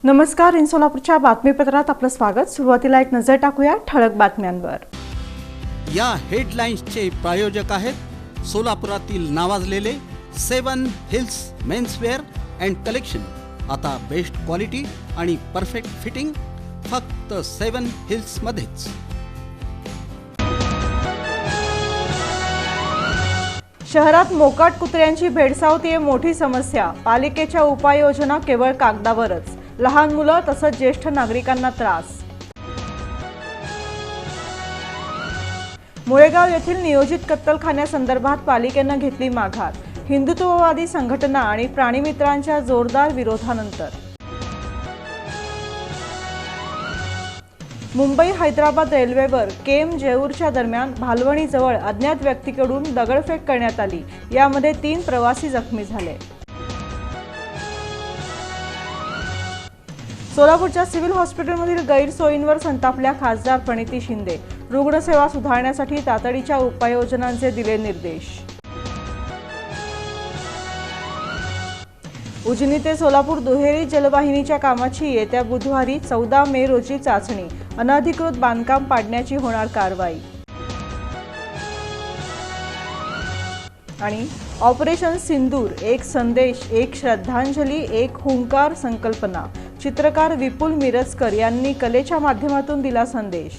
नमस्कार. इन सोलापूरच्या बातमीपत्रात आपलं स्वागत. सुरुवातीला एक नजर टाकूया ठळक बातम्यांवर. या हेडलाईन्सचे प्रायोजक आहेत सोलापुरातील नावाजलेले 7 हिल्स मेन्सवेअर अँड कलेक्शन. आता बेस्ट क्वालिटी आणि परफेक्ट फिटिंग फक्त 7 हिल्स मध्येच. शहरात मोकाट कुत्र्यांची भेडसावतीये मोठी समस्या. पालिकेच्या उपाययोजना केवळ कागदावरच. लहान मुलं तसंच ज्येष्ठ नागरिकांना त्रास. मुळेगाव येथील नियोजित कत्तलखान्यासंदर्भात पालिकेनं घेतली माघार. हिंदुत्ववादी संघटना आणि प्राणीमित्रांच्या जोरदार विरोधानंतर. मुंबई हैदराबाद रेल्वेवर केम जेऊरच्या दरम्यान भालवणीजवळ अज्ञात व्यक्तीकडून दगडफेक करण्यात आली. यामध्ये 3 प्रवासी जखमी झाले. सोलापूरच्या सिव्हिल हॉस्पिटलमधील गैरसोयींवर संतापल्या खासदार प्रणिती शिंदे. रुग्णसेवा सुधारण्यासाठी तातडीच्या उपाययोजनांचे दिले निर्देश. उजनी ते सोलापूर दुहेरी जलवाहिनीच्या कामाची येत्या बुधवारी 14 मे रोजी चाचणी. अनधिकृत बांधकाम पाडण्याची होणार कारवाई. आणि ऑपरेशन सिंदूर, एक संदेश, एक श्रद्धांजली, एक हुंकार संकल्पना. चित्रकार विपुल मिरजकर यांनी कलेच्या माध्यमातून दिला संदेश.